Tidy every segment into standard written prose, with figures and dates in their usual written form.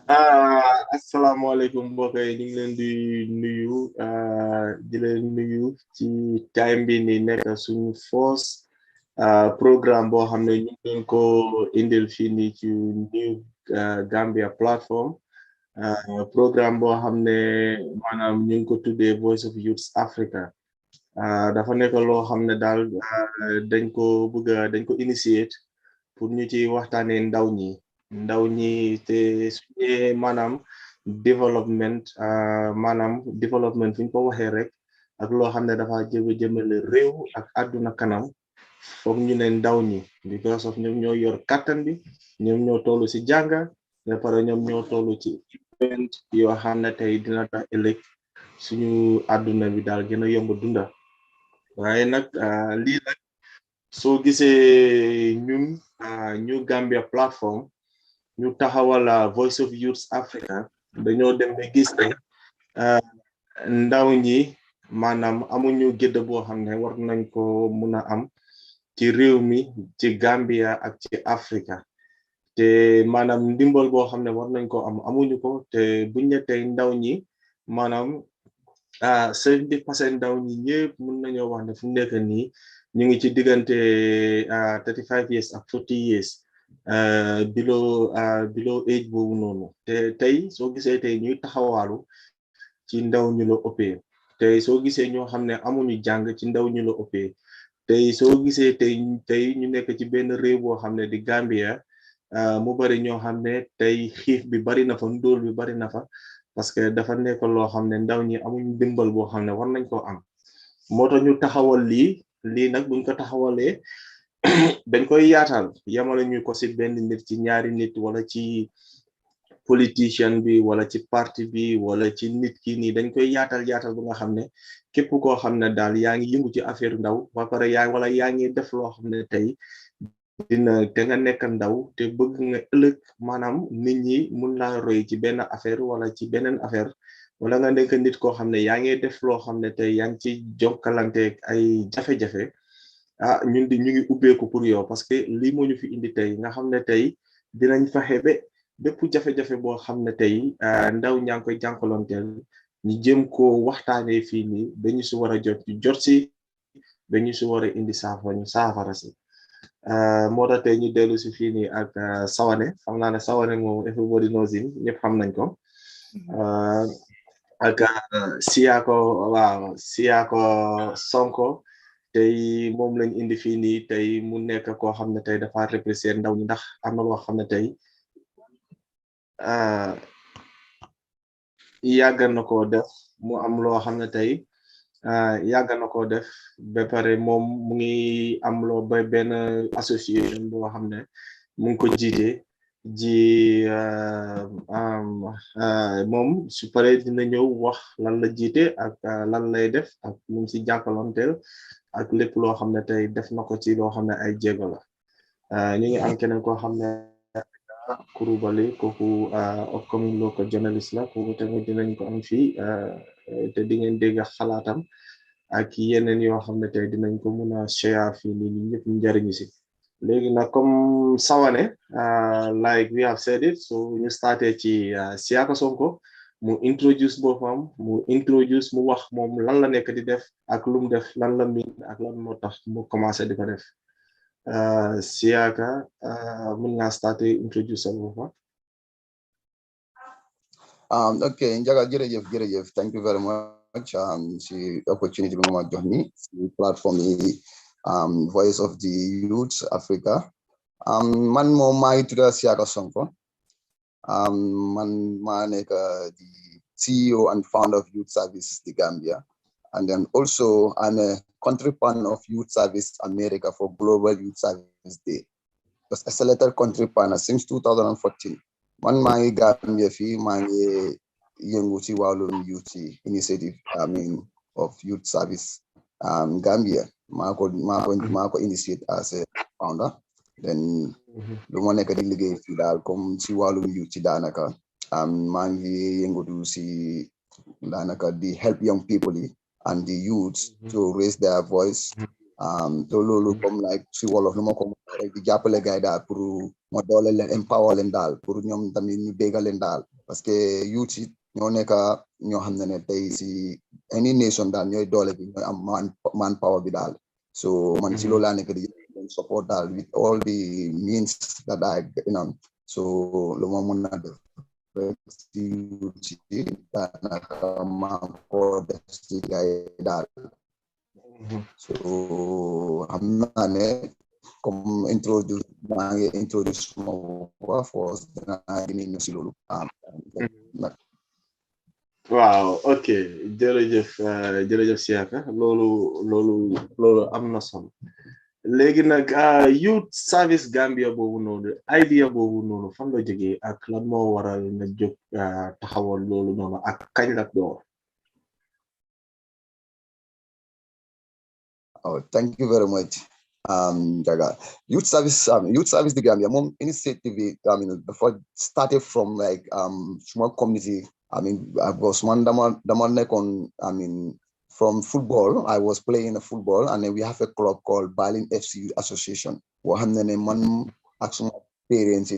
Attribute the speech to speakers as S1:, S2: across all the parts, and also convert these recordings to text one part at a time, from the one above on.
S1: Asalaamaaleykum mbokk yi ñu ngi leen di nuyu ci time bi ni nekk suñu force programme boo xam ne ñu ngi leen ko indil fii nii ci New Gambia platform programme boo xam ne maanaam ñu ngi ko tuddee Voice of Youths Africa dafa nekk loo xam ne daal dañ ko initiate pour ñu ci waxtaanee ndaw ñi te suñee maanaam développement fi ñu ko waxee rek ak loo xam ne dafa jëmale réew ak àdduna kanam foog ñu ne ndaw ñi because of ñoom ñoo yor kàttan bi ñoom ñoo toll ci jànga ba pare ñoom ñoo toll ci event yoo xam ne tey dina tax ëllëg suñu àdduna bi daal gën a yomb dunda waaye nag lii nag soo gisee ñu Gambia platform ñu taxawal Voice of Youths Africa dañoo dem ba gis ne ndaw ñi maanaam amuñu gëdd boo xam ne war nañ ko mun a am ci réew mi ci Gambia ak ci Africa te maanaam ndimbal boo xam ne war nañ ko amuñu ko te buñ ne tey ndaw ñi maanaam 70% ndaw ñi ñëpp mun nañoo wax ne fu nekk nii ñu ngi ci diggante 35 years ak 40 years below age boobu noonu te tey soo gisee tey ñuy taxawaalu ci ndaw ñu la ëppee tey soo gisee ñoo xam ne amuñu jàng ci ndaw ñu la ëppee tey soo gisee tey ñu nekk ci benn réew boo xam ne di Gambia mu bari ñoo xam ne tey xiif bi bari na fa ndóol bi bari na fa parce que dafa nekk loo xam ne ndaw ñi amuñu dimbal boo xam ne war nañ koo am moo tax ñu taxawal lii nag buñ ko taxawalee dañ koy yaatal yamala ñu ko ci benn nit ci ñaari nit wala ci politicien bi wala ci parti bi wala ci nit ki nii dañ koy yaatal bu nga xam ne képp koo xam ne daal yaa ngi yëngu ci affaire ndaw ba pare yaa ngi def loo xam ne tey te nga nekk ndaw te bëgg nga ëllëg maanaam nit ñi mun laa roy ci benn affaire wala ci beneen affaire wala nga nekk nit koo xam ne yaa ngi def loo xam ne tey yaa ngi ci jokkalante ay jafe-jafe ñu ngi ubbeeku pour yow parce que lii moo ñu fi indi tey nga xam ne tey dinañ fexe ba bépp jafe-jafe boo xam ne tey ndaw ñaa ngi koy jànkalanteel ñu jëm ko waxtaanee fii nii dañu si war a jot si dañu si war a indi saafara si moo tax tey ñu dellu si fii nii ak Sawane xam naa ne Sawane moom everybody knows him ñëpp xam nañ ko ak Siyaako Sonko tey moom lañ indi fii nii tey mu nekk koo xam ne tey dafa représenter ndaw ñi ndax am na loo xam ne tey yàgg na koo def mu am loo xam ne tey yàgg na koo def ba pare moom mu ngi am loo ba benn association boo xam ne mu ngi ko jiite moom su paree dina ñëw wax lan la jiite ak lan lay def ak mu ngi si jànkalanteel ak lépp loo xam ne tey def na ko ci loo xam ne ay jéego la ñu ngi am keneen koo xam ne Kurubali kooku upcoming local journalist la kooku tamit dinañ ko am fii te di ngeen dégg xalaatam ak yeneen yoo xam ne tey dinañ ko mun a share fii nii ñëpp njariñu si léegi nag comme Sawane like we have said it so ñu starté ci Siaka Sonko mu introduce boppam mu wax moom lan la nekk di def ak lu mu def lan la miin ak lan moo tax mu commencé di ko def Siaka mun nga starté introduce sa boppam.
S2: Okay, Njaga jërëjëf thank you very much si opportunity bi nga ma jox ni si platform yi Voice of the Youths Africa man moom maa ngi tudd Siaka Sonko man maa nekk the CEO and founder of Youth Service the Gambia and then also I'm a country partner of Youth Service America for Global Youth Service Day. Was a selected country partner since 2014. Man maa ngi Gambia fii maa ngi yëngu ci wàllum youth initiative of Youth Service Gambia maa ko initiate as a founder then lu ma nekk di liggéey fii daal comme ci wàllum youth ci daanaka maa ngi yëngatu ci daanaka di help young people and the youths to raise their voice to loolu comme like si wolof lu ma ko rek di jàppale gaay daal pour ma doole leen empower leen daal pour ñoom tamit ñu déggal leen daal parce que youth yi ñoo nekk ñoo xam ne tey si any nation daal ñooy doole bi ñooy am man power bi daal so man si loolu laa nekk di support daal with all the means that I so lu ma mun a def si youth yi daanaka maa ko def si gay daal so xam naa ne comme maa ngi introduce ma wax force dinaa gën a si loolu
S1: waaw ok jërëjëf Siaka loolu am na solo léegi nag youth service Gambia boobu noonu idea boobu noonu fan la jógee ak lan moo waral nga jóg taxawal loolu noonu ak kañ la door.
S2: Oh, thank you very much. Jaga. Youth service the Gambia. Mom initiative. Before started from like small community. I was one from football. I was playing football, and then we have a club called Berlin FC Association. Man, parents,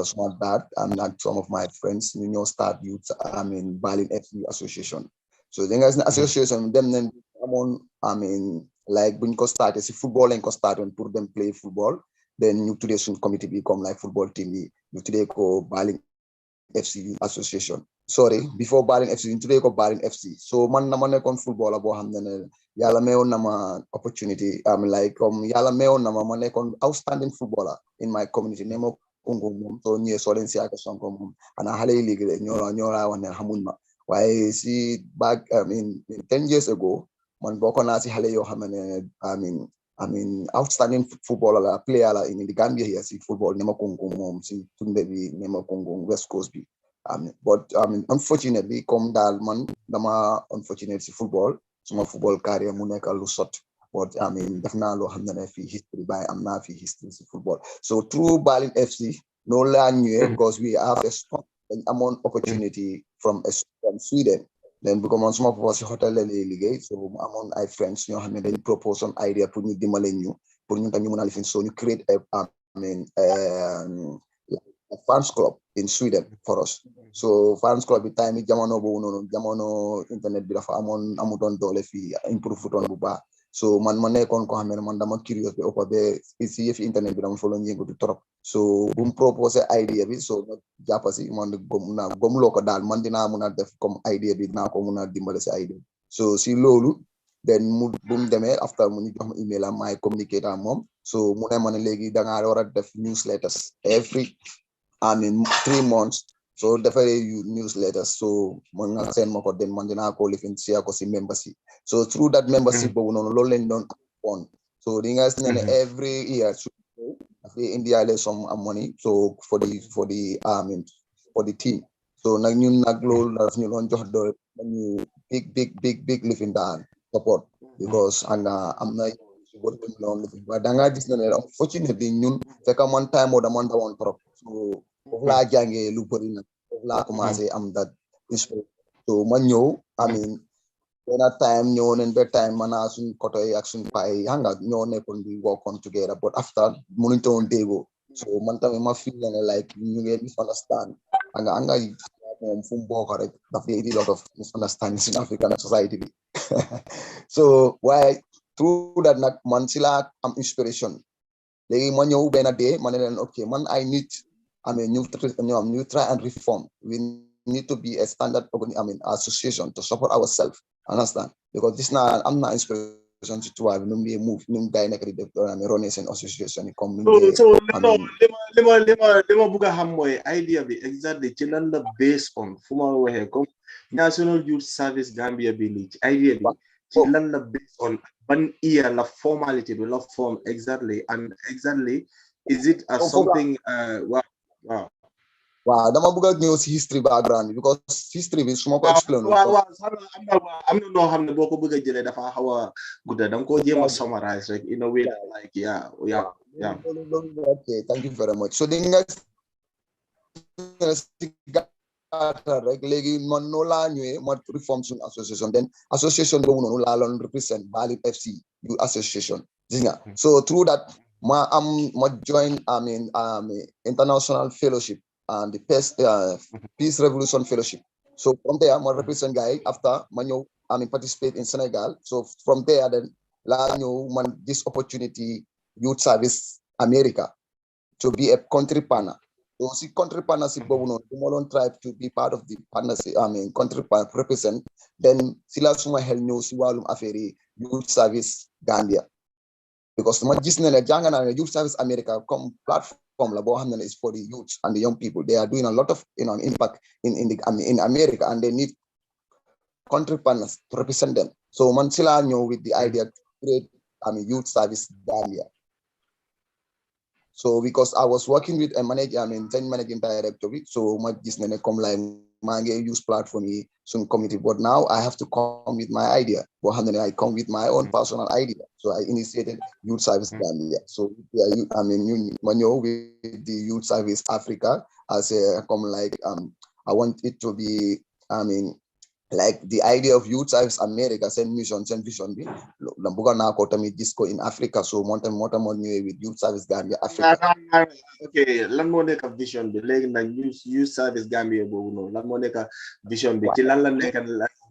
S2: small dad, and some of my friends, start youth. Berlin FC Association. So then as an association, them then like when you started see football and started and put them play football, then you today soon committee become like football team. You today go Berlin FC Association. Sorry, before Berlin FC, today go Berlin FC. So man kon football abo hamne yala meon nama opportunity. Like yala meon nama man kon outstanding footballer in my community. Nemo kungo mom so nye solen si aka sonko mom ana hale league nyora wane hamunma. Why see back 10 years ago. Man boko na si hale yo hamane outstanding footballer player in the Gambia here see football nema kongo mom si tunde bi nema kongo West Coast bi but unfortunately come dal man dama unfortunate si football suma football career mu nekk lu sot but def naa loo xam ne fi history by am naa fi history si football so through Berlin FC no la ñëwee because we have a strong amount opportunity from Sweden. Then because on some of us hotel so among my friends, they propose some idea pour ñu dimbale ñu pour ñu tamit mëna lifin so ñu create a fans club in Sweden for us. So fans club bi time jamono bo nono jamono internet bi dafa amuton doole fi improve futon bu baax. So man ma nekkon ko xamné man dama curious bi opa be ici fi internet bi dama fa lo ñëngu du trop. So bu mu propose idea bi so jappa si man gom loko dal man dina mëna def comme idea bi dina ko mëna dimbalé ci idea. So si lolu then mu bu mu démé after mu ñu jox ma email am may communicate ak mom. So mu né man légui da nga wara def newsletters every 3 months. So definitely newsletters. So man nga send mako den man dina ko lifin ci ko ci membership. So through that membership bobu non lolu lañ don on. So di nga every year India has some money so for the team. So nag ñun nag lolu la ñu don jox do big living down support because and am na working on but da nga gis na unfortunately ñun fekk man time mo da man da won trop so la jangé lu bari nak la commencé am that inspiration so ma ñëw when time ñëw nañ ba time mana suñ côté ak suñ pay hanga ñoo nekkon di work on together but after mënuñ ton dégo so man tamit ma feel like ñu ngi misunderstand anga mom fu mboko rek daf di lot of misunderstandings in African society so why through that nak man sila am inspiration legi ma ñëw ben day man leen okay man I need new try and reform we need to be a standard association to support ourselves understand because this now I'm not inspiration to have no move no guy nek di Renaissance association comme
S1: so lima buga xam moy idea bi exactly ci lan la based on fuma waxe comme National Youth Service Gambia bi li ci idea bi ci lan la based on ban year la formality bi la form exactly and exactly is it as something
S2: wow dama bëgg ñëw ci history background because history bi suma ko explain
S1: am na no xamne boko bëgg jëlé dafa xawa gudda dang ko jema summarize like in a way like yeah
S2: okay thank you very much so the next rek légui man no la ñëwé ma reform sun association then association bo nonu la lon represent Berlin FC youth association so through that ma join international fellowship the Peace Revolution Fellowship. So from there, I'm a represent guy after Manyo, participate in Senegal. So from there, then this opportunity, Youth Service America, to be a country partner. So see country partnership, Molon tribe to be part of the partnership, country partner represent, then sila suma hel news walum affaire Youth Service Gambia. Because my Youth Service America come platform is for the youth and the young people. They are doing a lot of impact in America, and they need country partners to represent them. So Mansila knew with the idea to create Youth Service Gambia. So because I was working with a manager, managing director, so my business come like use platform soon committee. But now I have to come with my idea. I come with my own personal idea. So I initiated Youth Service Gambia. So with the Youth Service Africa, as a come like I want it to be like the idea of Youth Service America, send mission, send vision. Disco in Africa, so more with Youth Service Gambia Africa.
S1: Okay, lan moo nekk vision bi léegi nag Youth Service Gambia boobu noonu lan moo nekk vision bi ci lan la nekk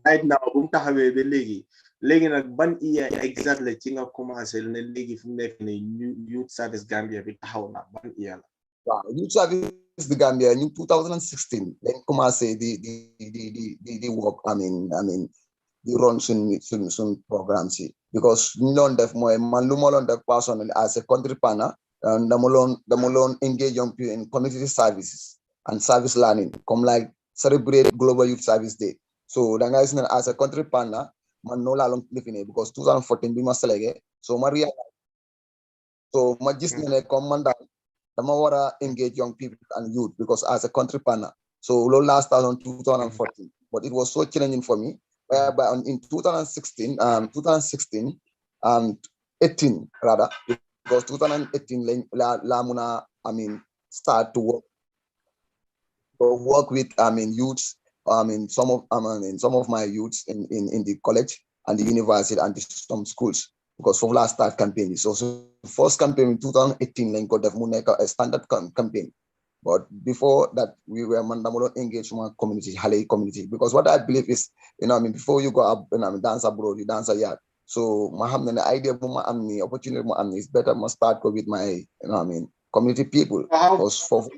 S1: right now bu mu taxawee ba léegi nag ban year exactly ci nga commencé ne léegi fu mu nekk ni Youth Service Gambia bi taxaw na ban year la.
S2: Wow, Youth Service the Gambia in 2016 then commencé the work the run some programs because non def moy man lu mo def personally as a country partner and dama engage young people in community services and service learning come like celebrate Global Youth Service Day. So the guys as a country partner man no la long define because 2014 bi ma selege so ma realize so ma gis ne comme man dama wara engage young people and youth because as a country partner. So last started in 2014, but it was so challenging for me. Whereby in 2016, 18 rather, because 2018 start to work with youths. Some of my youths in the college and the university and some schools. Because for last start campaign, so first campaign in 2018, got a standard campaign. But before that, we were engaged with community, Halei community. Because what I believe is, before you go up and dance abroad, you dance a yard. So the idea of the opportunity is better must start with my, community people.
S1: From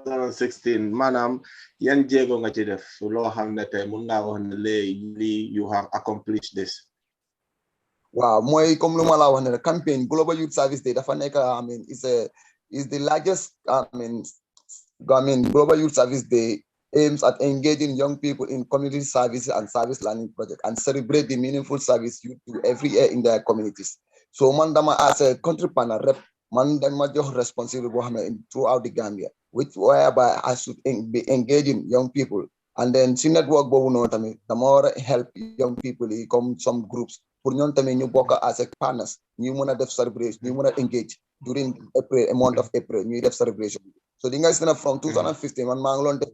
S1: 2016, manam yan jego nga ci def lo xamne tay mën nga wax ne you have accomplished this.
S2: Wow, moi comme luma la wax ne campaign Global Youth Service Day dafa nek is the largest Global Youth Service Day aims at engaging young people in community services and service learning projects and celebrate the meaningful service you do every year in their communities. So mandama as a country partner rep mandama jox responsible throughout the Gambia, whereby I should be engaging young people. And then si network bobu non tamit dama help young people come some groups pour ñoom tamit ñu bokk as a partners ñu mëna def celebration ñu mëna engage during April, a month of April, New Year's celebration. So the guys from 2015, man, Manglon to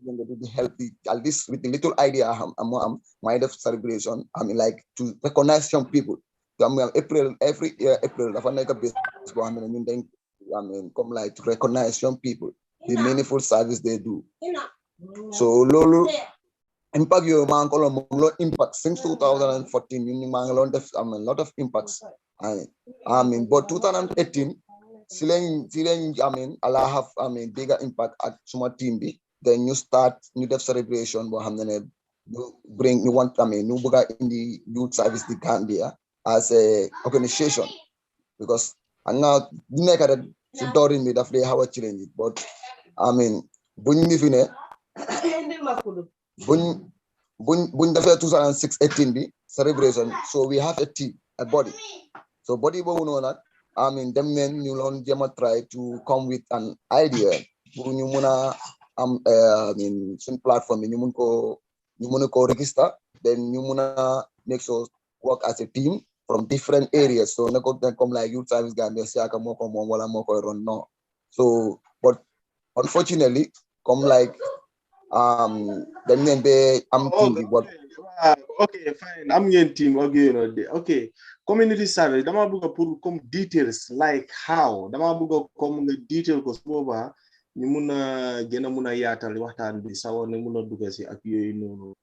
S2: help at least with the little idea my celebration. Like to recognize young people. April, every year, April, come like to recognize young people, the meaningful service they do. So Lolo impact your Manglon impact since 2014, Manglon a lot of impacts. But 2018. Allah have bigger impact at suma team bi. Then you start new def celebration you bring you want new buga in the Youth Service the Gambia as a organization because and now the next at during me that they have a challenge but buñ ni fi ne buñ defé 2018 bi celebration so we have a team a body so body bo no them men you learn try to come with an idea pour ñu mëna am some platform ñu mëna ko register then ñu mëna make sure work as a team from different areas so nako come like Youth Service Gambia siaka moko mom wala moko run no so but unfortunately come like them men be am team but
S1: okay fine am ngeen team okay community service dama bëgg pour comme details like how dama bëgg comme nga detail ko boba ñu mun a gën a mun a yaatal waxtaan bi Sawane mun a dugg si ak yooyu noonu.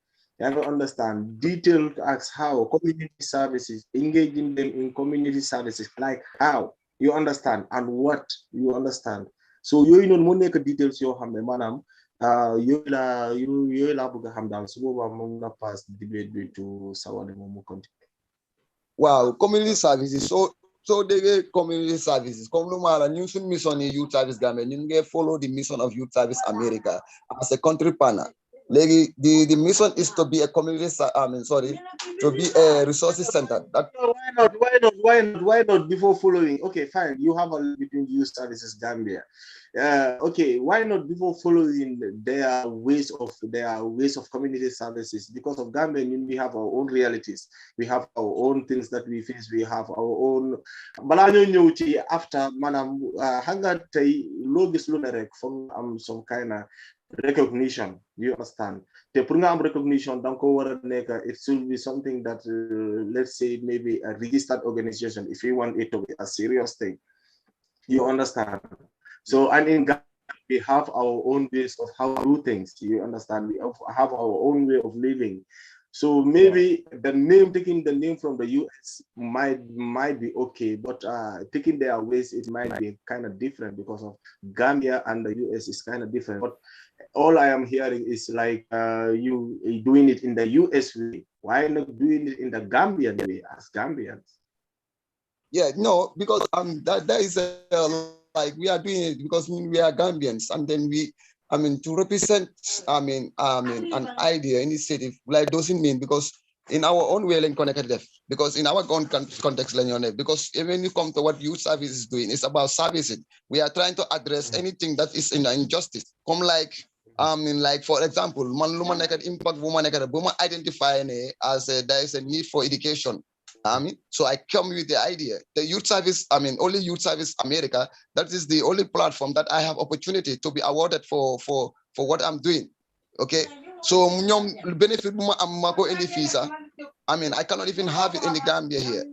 S1: You don't understand detailed as how community services, engaging them in community services, like how you understand and what you understand. So you know mo nek details yo xamne manam yoy la bëgg xam dal su boba mo na pass debate bi to Sawane mo continue.
S2: Wow, community services. So they community services. Comme nous mala ñu sun mission Youth Service Gambia, ñu ngi follow the mission of Youth Service America as a country partner. The mission is to be a community, to be a resources center.
S1: Why not before following? Okay, fine. You have a link between Youth Services Gambia. Okay, why not before following their ways of community services? Because of Gambia, we have our own realities. We have our own things that we face. We have our own. After manam hanga tay logis lunerek from some kind of recognition. You understand? The program recognition it should be something that let's say maybe a registered organization if you want it to be a serious thing. You understand? So and in Ghana, we have our own ways of how to do things. You understand? We have our own way of living. So maybe taking the name from the US might be okay, but taking their ways, it might be kind of different because of Gambia and the US is kind of different. But all I am hearing is like you doing it in the US way. Why not doing it in the Gambian way as Gambians?
S2: Yeah, no, because that is like we are doing it because we are Gambians, and then to represent an idea, initiative, like doesn't mean because in our own way and connected, because in our own context, because when you come to what youth service is doing, it's about servicing. We are trying to address anything that is in injustice. Come like for example, impact woman identify as there is a need for education. So I come with the idea. The youth service, only Youth Service America, that is the only platform that I have opportunity to be awarded for what I'm doing. Okay. So benefit in the visa. I cannot even have it in the Gambia here.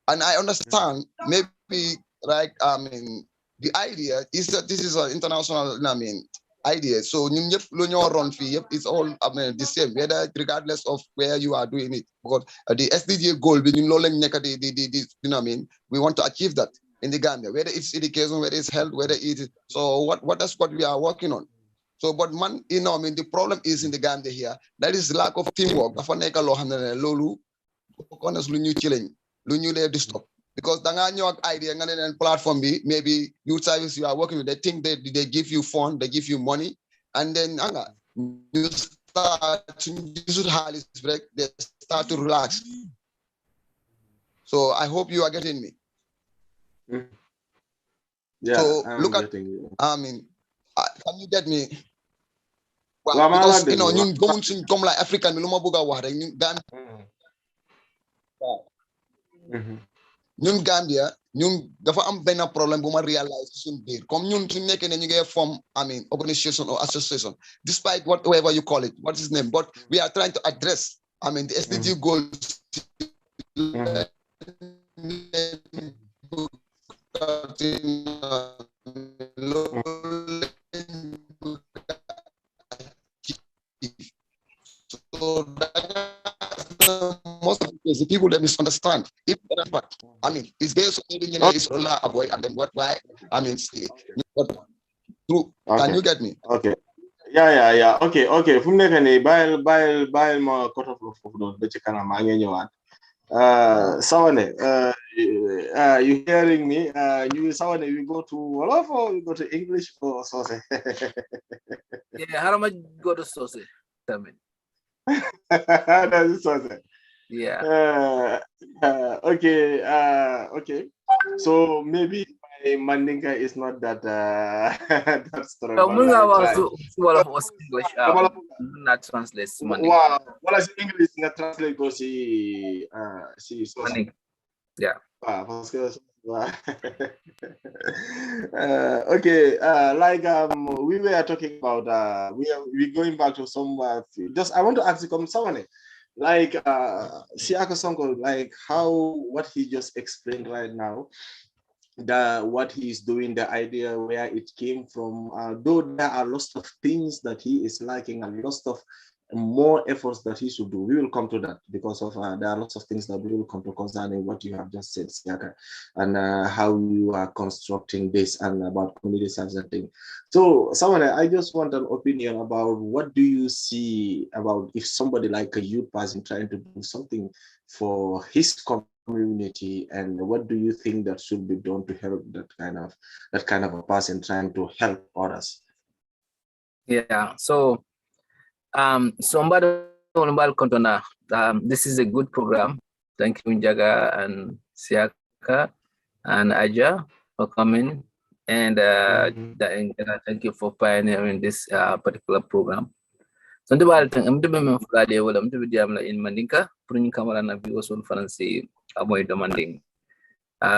S2: And I understand maybe like the idea is that this is an international idea. So it's all the same, whether regardless of where you are doing it. Because the SDG goal, we want to achieve that in the Gambia, whether it's education, whether it's health, whether it's so that's what we are working on. So, but man, the problem is in the Gambia here. That is lack of teamwork. Because the idea and platform maybe youth service you are working with, they think they give you fund, they give you money, and then you start to relax. So I hope you are getting me.
S1: Yeah,
S2: so
S1: I'm
S2: look at
S1: getting you.
S2: Can you get me?
S1: Well,
S2: because you come like African, ñun Gambia ñun dafa am benn problème bu ma réalize suñu biir comme ñun suñu nekkee ne ñu ngi form organization or association despite whatever you call it what is name but we are trying to address the SDG goals so most of the people that misunderstand. If that's what it's based on it's avoid and then why true. Can you get me?
S1: Okay. Yeah. Okay. From there, bile more cut off of the chicken and mangan. Sawane, you hearing me? You Sawane, we go to Wolof or we go to English or Sose?
S3: Yeah, how am I go to Sose? Tell me.
S1: That's Sose.
S3: Yeah.
S1: Okay. So maybe my Mandinka is not that that strong.
S3: So Munga was one of us English. Not translate.
S1: Wow. Well, as English not translate because she
S3: Mandinka. Yeah.
S1: Okay. We were talking about we going back to some just I want to ask you someone like Siaka Sonko, like what he just explained right now. what he's doing, the idea where it came from. Though there are lots of things that he is lacking and lots of more efforts that he should do. We will come to that because of there are lots of things that we will come to concerning what you have just said, Siaka, and how you are constructing this and about community service and thing. So, someone, I just want an opinion about what do you see about if somebody like a youth person trying to do something for his community, and what do you think that should be done to help that kind of a person trying to help others?
S3: Yeah. So somebody this is a good program. Thank you, Njaga and Siaka and Aja for coming, and thank you for pioneering this particular program. So the ball thing, I'm doing Friday. Well, I'm doing the in Mandinka. Putting camera na view on Fancy avoid demanding.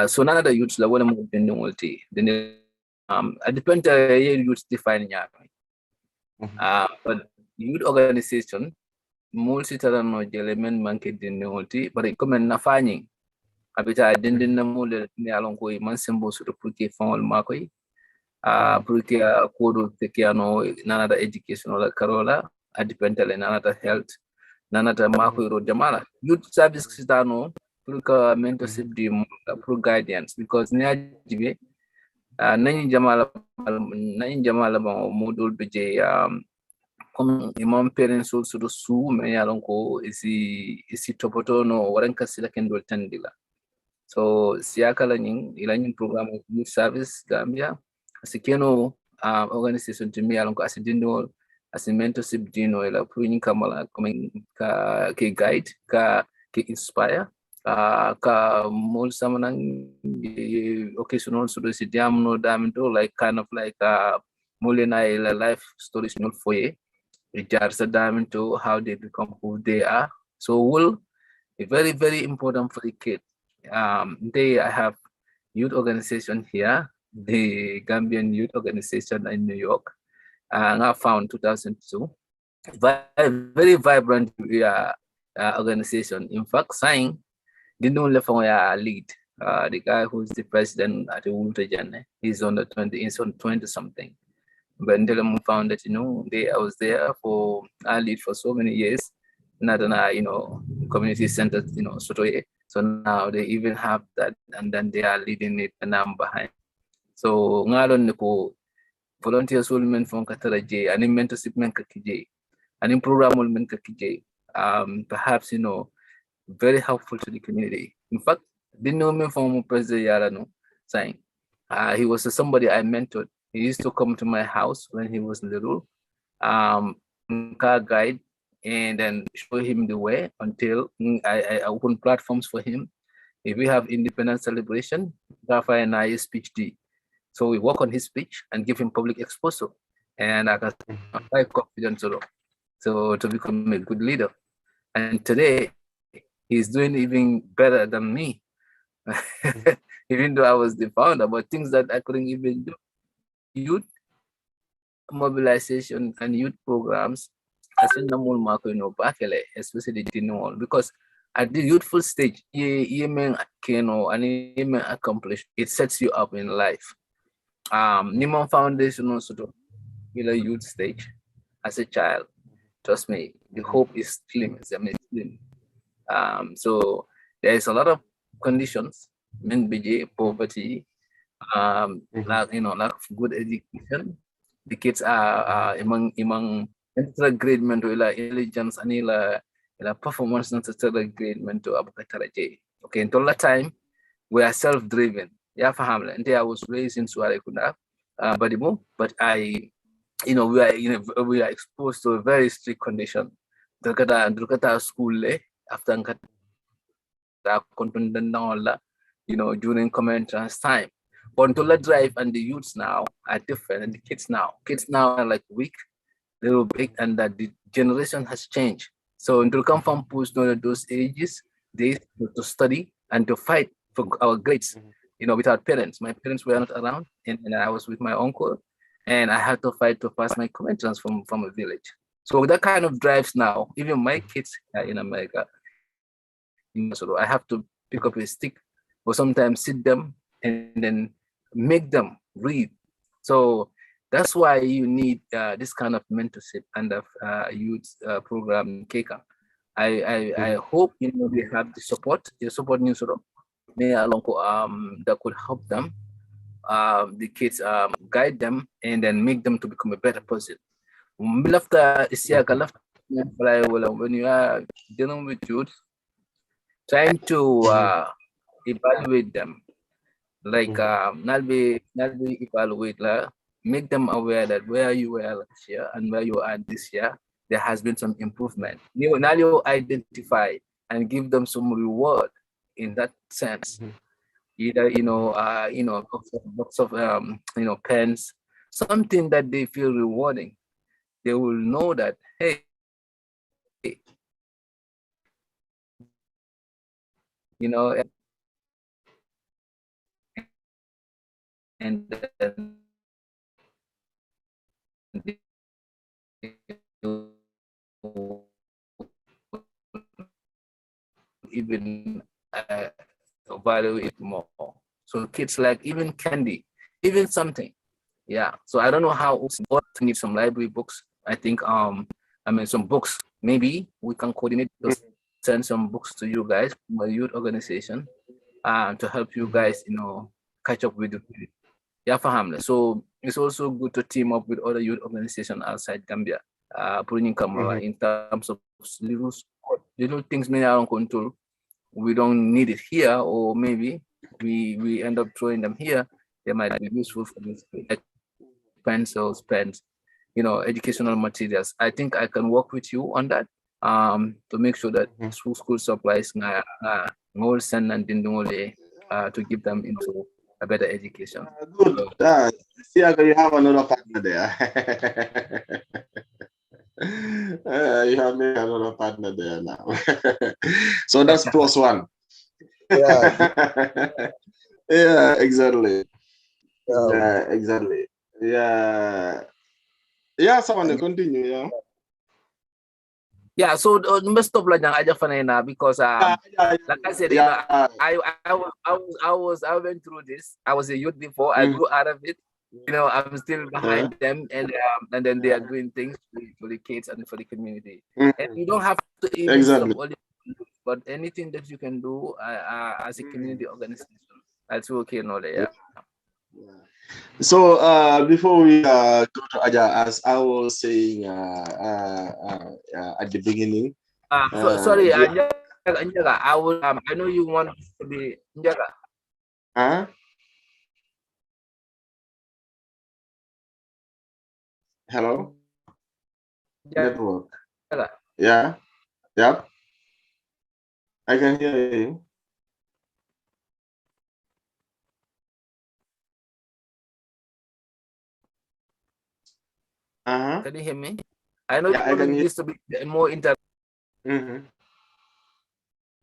S3: So none of the youths la wala mo pending ulti. Then it depends youths define but youth organization multi tarano element manke din ulti but it come na fanying abita din na mule ni alon ko man sembo so pour que fon makoy pour que kodo te kiano nana da education wala karola adipentale nana da health nana da makoy ro jamala youth service kitano pour que mentorship di pour guidance because ni ajibe nani jamala ba modul beje comme imam parents also do su me yalon ko isi topoto no waranka sila kendol tandila so siaka la ning program of youth service Gambia asikeno organization to me yalon ko asidino as mentorship dino ila pruning kamala coming ka ke guide ka ke inspire ka mol samanang occasional so do si diam no daminto like kind of like molena ila life stories no foye it jars a diamond to how they become who they are. So will be very, very important for the kid. I have youth organization here, the Gambian Youth Organization in New York, and I found 2002. Very vibrant organization. In fact, saying didn't only lead. The guy who's the president at the Wultajan, he's on 20 something. When Delamon found that, I was there for, I lead for so many years, not community centers, so now they even have that, and then they are leading it, and I'm behind. So, ngalon ko volunteer soul men from Katara J, and mentorship men kakij, and program men kakij, perhaps, very helpful to the community. In fact, didn't know me from President Yarano saying, he was somebody I mentored. He used to come to my house when he was little, car guide, and then show him the way until I open platforms for him. If we have independence celebration, Rafa and I speech D. So we work on his speech and give him public exposure. And I got high confidence so to become a good leader. And today, he's doing even better than me. Even though I was the founder, but things that I couldn't even do. Youth mobilization and youth programs, especially because at the youthful stage, you accomplish, it sets you up in life. Nimon Foundation also to youth stage as a child. Trust me, the hope is slim. So there is a lot of conditions, poverty, lack of good education. The kids are among grade mental intelligence and performance not grade mental abukataraje. Okay, until that time we are self-driven. Yeah, family. And I was raised in Suarekunda, but we are exposed to a very strict condition. Dukata school after during common trans time. But Ntola Drive and the youths now are different, and the kids now are like weak, little big, and that the generation has changed. So to come from those ages, they to study and to fight for our grades, with our parents. My parents were not around, and I was with my uncle, and I had to fight to pass my common trans from a village. So that kind of drives now, even my kids in America, so I have to pick up a stick or sometimes sit them and then make them read. So that's why you need this kind of mentorship and of youth program Keka. I hope they have the support new sort of that could help them, the kids, guide them, and then make them to become a better person. When you are dealing with youth, trying to evaluate them, like not be evaluate, make them aware that where you were last year and where you are this year, there has been some improvement. Now you identify and give them some reward in that sense. Either lots of pens, something that they feel rewarding. They will know that, hey, and then even value it more. So kids like even candy, even something. Yeah. So I don't know how to need some library books. I think some books. Maybe we can coordinate those, send some books to you guys from a youth organization to help you guys, catch up with the yeah, family. So it's also good to team up with other youth organizations outside Gambia. Putting in terms of little things many are on control. We don't need it here, or maybe we end up throwing them here. They might be useful for this, like pencils, pens, educational materials. I think I can work with you on that to make sure that school supplies more send and to give them into a better education.
S1: Good. See, you have another partner there. You have made another partner there now. So that's +1.
S2: Yeah.
S1: Yeah, exactly.
S2: Yeah.
S1: Exactly. Yeah. Yeah, someone to continue, yeah.
S3: Yeah, so must stop like I just now because like I said, I went through this. I was a youth before. I grew out of it. I'm still behind them, and then they are doing things for the kids and for the community. And you don't have to even stop all the, but anything that you can do as a community organization, that's okay, yeah.
S1: So before we go to Aja, as I was saying at the beginning.
S3: Sorry, Anjaga, I know you want to be Anjaga.
S1: Hello. Network. Yeah. Yep. I can hear you.
S3: Can you hear me? I know you want this to be more interactive. You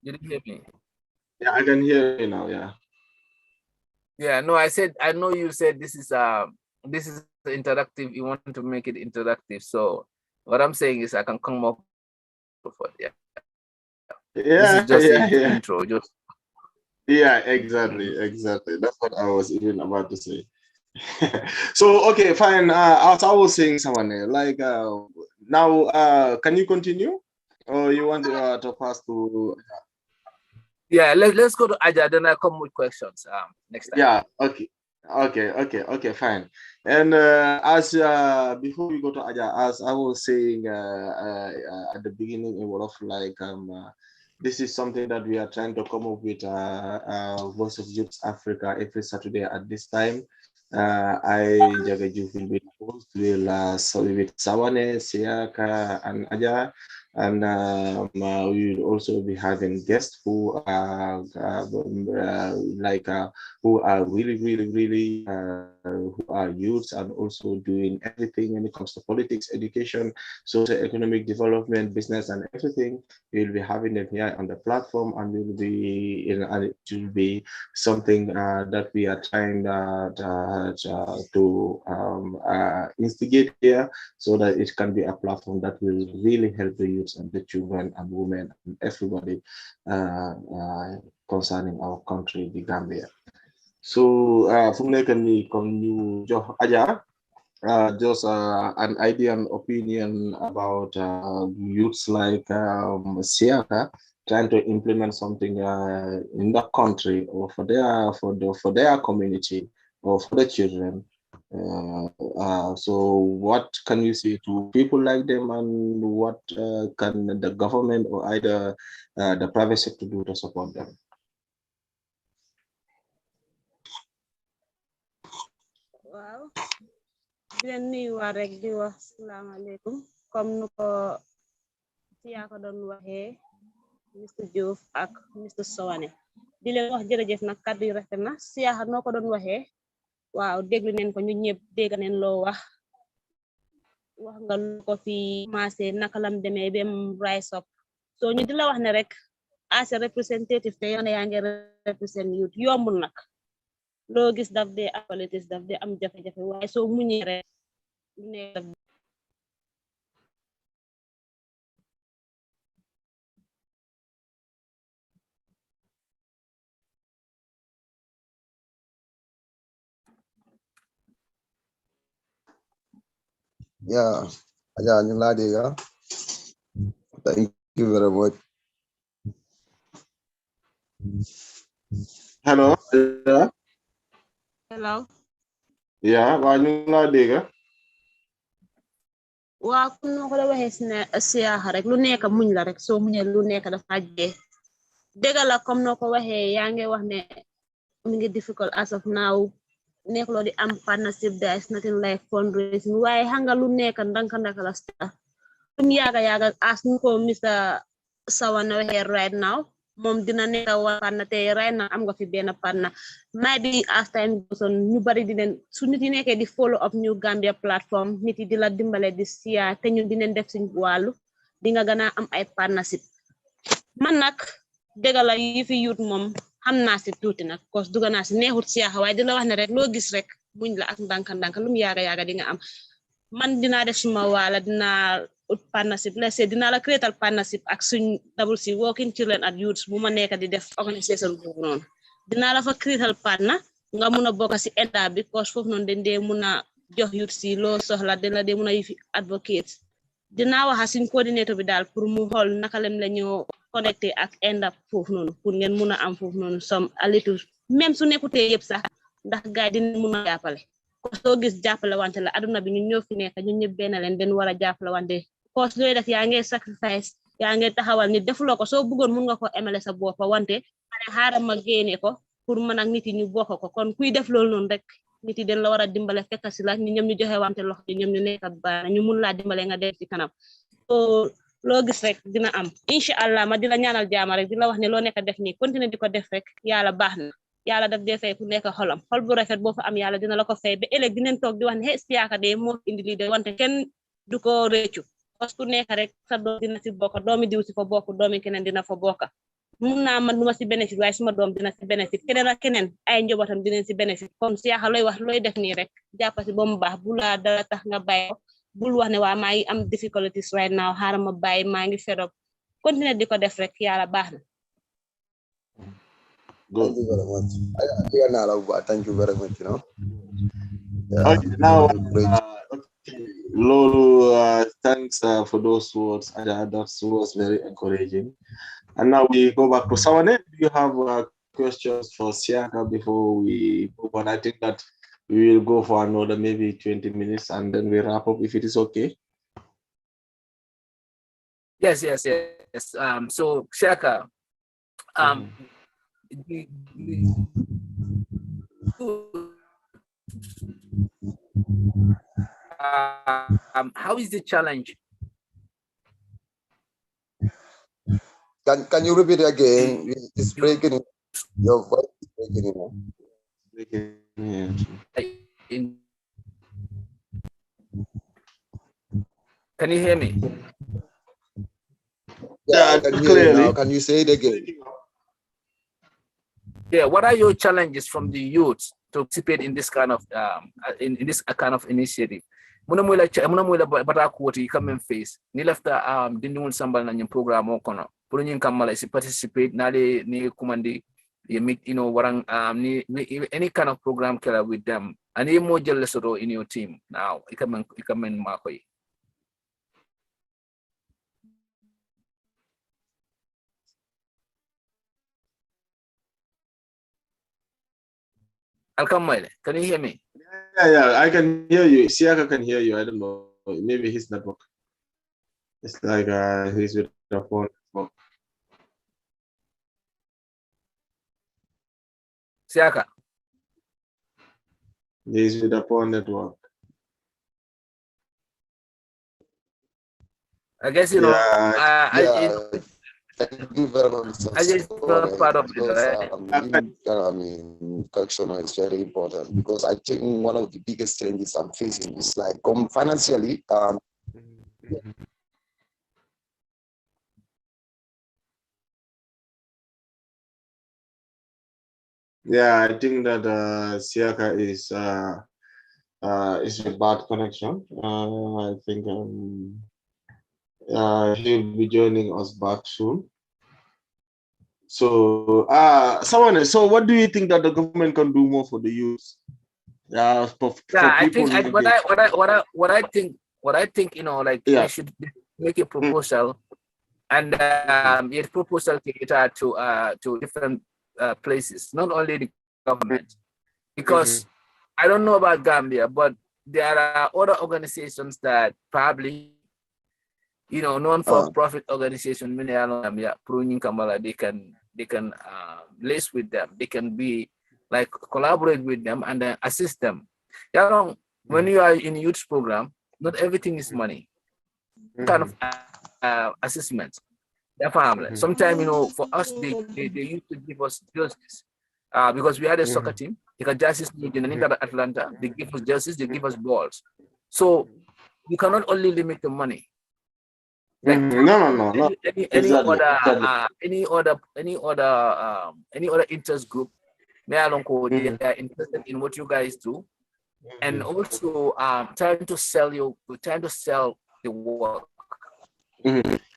S3: didn't hear me.
S1: Yeah, I can hear you now. Yeah.
S3: Yeah. No, I know you said this is interactive. You want to make it interactive. So what I'm saying is I can come up for it. Yeah. This is just an intro.
S1: Yeah, exactly. That's what I was even about to say. So okay, fine. As I was saying, someone like now, can you continue, or you want to pass to?
S3: Yeah, let's go to Aja. Then I come with questions next time.
S1: Yeah. Okay. Fine. And as before we go to Aja, as I was saying at the beginning, it was like this is something that we are trying to come up with Voice of Youth Africa every Saturday at this time. I Jagaju will be host with Sawane, Siaka, and Aja, and we will also be having guests who are who are really who are youths and also doing everything when it comes to politics, education, socio-economic development, business, and everything. We'll be having them here on the platform, and will be and it will be something that we are trying to instigate here, so that it can be a platform that will really help the youths and the children and women and everybody concerning our country, the Gambia. So fu mu nekk nii comme ñu jox Adja just an idea and opinion about youths like Siaka trying to implement something in the country or for their community or for the children. So what can you say to people like them, and what can the government or either the private sector do to support them?
S4: Wow. Di leen nuyuwaat rek di wax salaamaaleykum comme nu ko Siaka doon waxee Mr. Diouf ak Mr. Sowane di leen wax jërëjëf nag kàddu yu rafet na Siaka noo ko doon waxee waaw déglu neen ko ñu ñëpp dégg neen loo wax nga lu ko fi commencé naka lam demee bem rise up so ñu di la wax ne rek as a representative te yow yaa ngi represent youth yombul nag loo gis daf dee politics daf dee am jafe-jafe waaye soo muñee rek lu nekk
S2: Yeah, Aja Nuladiga. Thank you very much.
S1: Hello.
S4: hello
S1: Yeah, waa ñu la dégg.
S4: waa ku noo ko la waxee Siaka rek lu nekk muñ la rek soo muñee lu nekk dafa jee dëgg la comme noo ko waxee yaa ngi wax ne mi ngi difficult as of now nekk loo di am partnership there is nothing like fundraising waaye xam nga lu nekk ndanka la lum yaaga as nu ko Mr. Sawane waxee right now moom dina nekk waa partner te right now am nga fi benn partner may bi as time goes on ñu bari di leen su nit yi nekkee di follow up New Gambia platform nit yi di la dimbale di siyaa te ñun dinañ def suñ wàllu di nga gën a am ay partnership man nag dëgg la yi fi youth moom xam naa si tuuti nag cause dugga naa si neexut Siaka waaye di la wax ne rek loo gis rek muñ la ak ndànk lum yaaga di nga am man dinaa def suma waala dinaa ut partnership let's say dinaa la creatal partnership ak suñ WC Working Children and Youths bu ma nekk di def organisation boobu noonu dinaa la fa creatal partner nga mun a bokk si enda bi cause foofu noonu dañ dee mun a jox youth si loo soxla dañ la dee mun a yifi advocate dinaa waxa suñ coordinator bi daal pour mu xool naka lem la ñoo connecté ak enda foofu noonu pour ngeen mun a am foofu noonu some a little même su nekkutee yëpp sax ndax gaay dina mun a jàppale ko soo gis jàppale wante la aduna bi ñun ñoo fi nekk ñun ñëpp benn leen den war a jàppale wante cause looy def yaa ngi sacrifice yaa ngi taxawal nit defuloo ko soo bëggoon mun nga ko emale sa boppa wante ane xaaral ma génne ko pour mën ak nit yi ñu bokk ko kon kuy def loolu noonu rek nit yi den la war a dimbale fekk si la ñoom ñu joxe wante loxo ñoom ñu nekk ba ñu mun laa dimbale nga def ci kanam so loo gis rek dina am incha allah ma di la ñaanal jaama rek di la wax ne loo nekk def nii continuer di ko def rek yàlla baax na yàlla daf dee fay ku nekk xolam xol bu rafet boo fa am yàlla dina la ko fay ba ëllëg dinañ toog di wax ne Siaka de moo indi lii de wante kenn du ko réccu parce que ku nekk rek sa doom dina si bokk doomi diw si fa bokk doomi keneen dina fa bokk mun naa man duma si bénéfice waaye suma doom dina si bénéfice keneen ak keneen ay njabootam dinañ si bénéfice comme Siaka looy wax looy def nii rek jàppa si ba mu baax bu la dara tax nga bàyyi ko bul wax ne waa maa ngi am difficulties right now xaaral ma bàyyi maa ngi fed up continuer di ko def rek yàlla baax na.
S2: Thank you very much. Thank you very much.
S1: Okay, now Lolo, thanks for those words. That was very encouraging. And now we go back to Sawane. Do you have questions for Siaka before we move on? I think that we will go for another maybe 20 minutes and then we wrap up if it is okay.
S3: Yes. So Siaka, how is the challenge?
S2: Can you repeat again? It's breaking. Your voice is breaking.
S3: Can you hear me?
S2: Yeah, I can hear you now. Can you say it again?
S3: Yeah, what are your challenges from the youth to participate in this kind of in this kind of initiative? Muna mwila bata kuwati come face. Ni lafta dindingul sambal na nyim program okono. Puro nyim kamala isi participate nale ni kumandi You meet, warang any kind of program killer with them, and you more jealous in your team now. You come in Makoy. I'll come, can you hear me?
S1: Yeah, I can hear you. Siaka can hear you. I don't know. Maybe his network. It's like he's with the phone.
S3: Siaka.
S1: He's with the phone network.
S3: I guess
S2: Thank you very much.
S3: I just not part of it, right?
S2: I mean, correction is very important because I think one of the biggest challenges I'm facing is like financially.
S1: Yeah, I think that Siaka is a bad connection. I think he'll be joining us back soon. So, so what do you think that the government can do more for the youth?
S3: I think what I think, we should make a proposal, and a proposal cater to different places, not only the government, because I don't know about Gambia, but there are other organizations that probably, non-for-profit organization, they can liaise with them. They can be like collaborate with them and assist them. When you are in youth program, not everything is money. Kind of assessment. Sometimes, for us, they used to give us justice because we had a soccer team. They got justice in Atlanta. They give us justice. They give us balls. So you cannot only limit the money. Like
S1: no.
S3: Any other interest group, they are interested in what you guys do, and also trying to sell the work.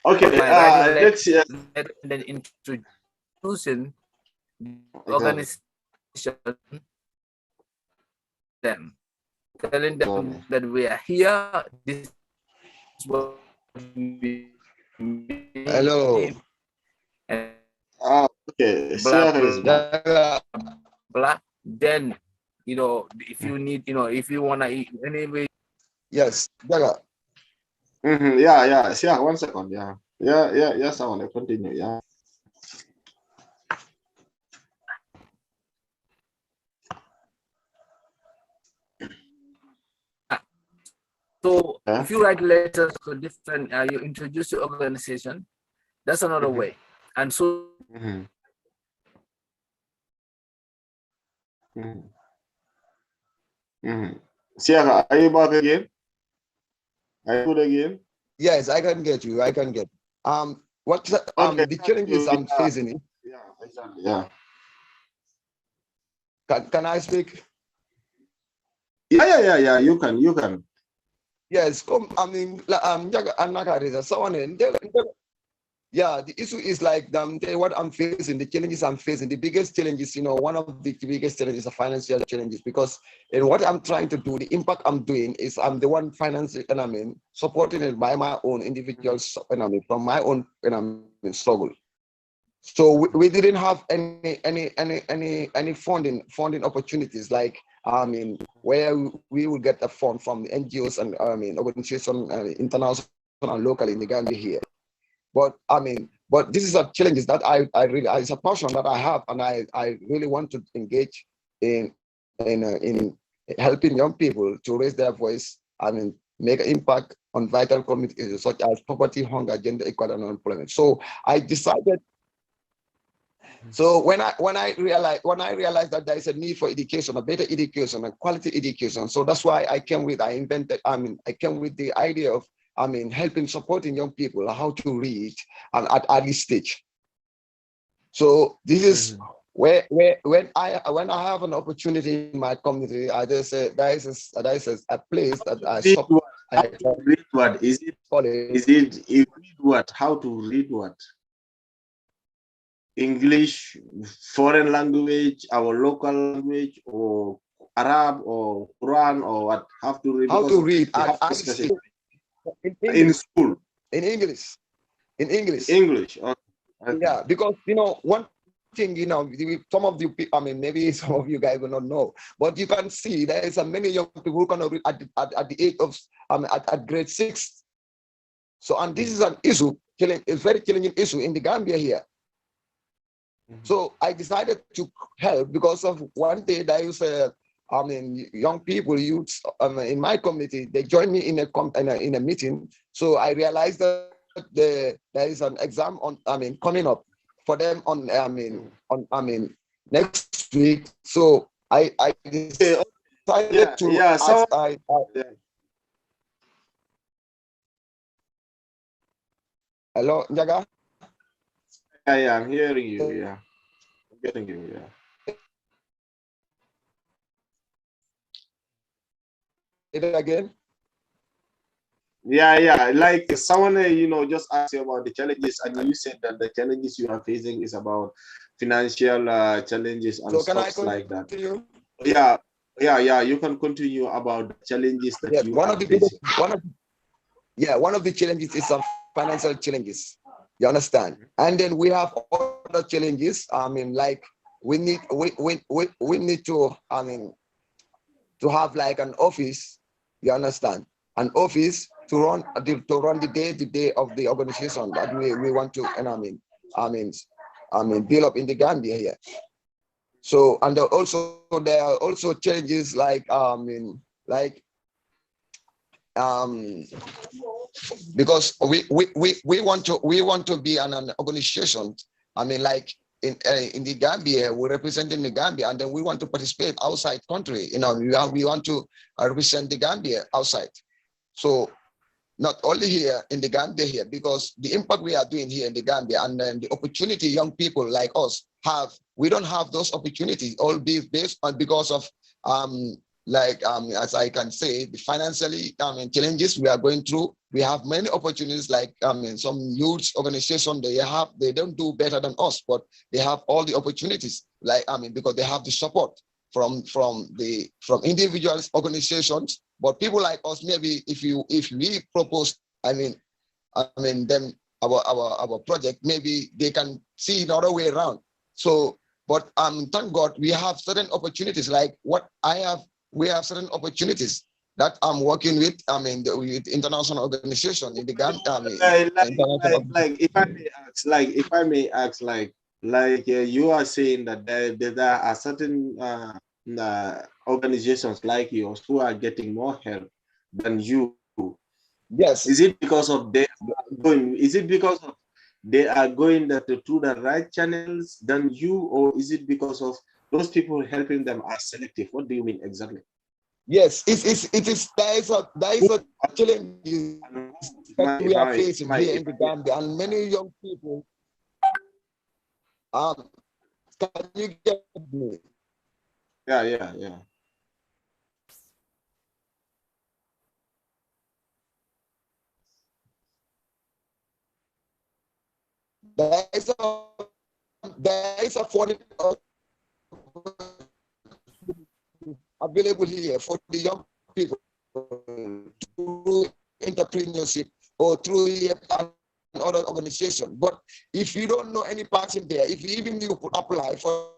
S1: Okay, let's see.
S3: And then introducing organization, them, telling them that we are here. This is what we
S2: Hello.
S1: Okay.
S3: Blah. Then, if you need, if you wanna eat anyway.
S2: Yes.
S1: Yeah. See, 1 second. Yes, I want to continue. Yeah.
S3: So if you write letters to different, you introduce your organization. That's another way. And so.
S1: Sierra, are you back again? Are you good again?
S2: Yes, I can get you. What's the challenges I'm facing?
S1: Yeah, exactly. Yeah.
S2: Can I speak?
S1: Yeah. You can.
S2: Yes. Yeah, the issue is like what I'm facing, the challenges I'm facing. The biggest challenges, one of the biggest challenges are financial challenges, because in what I'm trying to do, the impact I'm doing is I'm the one financially, supporting it by my own individual, from my own, struggle. So we didn't have any funding opportunities, like where we would get the fund from the NGOs and organizations, international and local in the Gambia here. But this is a challenge that I really, it's a passion that I have, and I really want to engage in helping young people to raise their voice and make an impact on vital communities such as poverty, hunger, gender equality, and unemployment. So I decided. So when I realized that there is a need for education, a better education, a quality education. So that's why I came with the idea of helping, supporting young people how to read at early stage. So this is where when I have an opportunity in my community, I just say there is a place that I stop.
S1: Read what? Is it read what? How to read what? English, foreign language, our local language, or Arab or Quran, or what? Have to read.
S5: How to read?
S1: In school.
S5: In English. In English.
S1: English. Okay.
S5: Yeah, because one thing, some of you, I mean, maybe some of you guys will not know, but you can see there is many young people who cannot read at the age of at grade 6. So, and this is an issue, a very challenging issue in the Gambia here. So I decided to help because of one day there is young people, youths in my community. They joined me in a meeting. So I realized that there is an exam coming up for them on next week. So I decided to ask. Hello, Njaga?
S1: Yeah, I'm hearing you. Yeah, I'm getting you. Yeah.
S5: It again?
S1: Yeah. Like someone, just asked you about the challenges, and you said that the challenges you are facing is about financial challenges and stuff like that. Yeah. You can continue about the challenges that you are facing.
S5: One of the challenges is some financial challenges. You understand? And then we have other challenges. Like we need to to have like an office. You understand? An office to run the day-to-day of the organization that we want to build up in the Gambia here. So, and also there are also challenges like because we want to be an organization. Like in the Gambia, we're representing the Gambia, and then we want to participate outside country. We want to represent the Gambia outside. So not only here in the Gambia here, because the impact we are doing here in the Gambia, and then the opportunity young people like us have, we don't have those opportunities. All based on because of as I can say, the financially challenges we are going through. We have many opportunities, like some youth organization, they don't do better than us, but they have all the opportunities, because they have the support from individuals, organizations. But people like us, maybe if we propose, then our project, maybe they can see another way around. So, but thank God we have certain opportunities, like what I have. We have certain opportunities that I'm working with. With international organization in the Gambia.
S1: If I may ask, you are saying that there are certain organizations like yours who are getting more help than you.
S5: Yes.
S1: Is it because of they are going through the right channels than you, or is it because of those people helping them are selective? What do you mean exactly?
S5: Yes, there is a challenge that we are facing here in the Gambia, and many young people. Can you get me?
S1: Yeah.
S5: There is a foreign available here for the young people through entrepreneurship or through another organization. But if you don't know any person there, if even you could apply for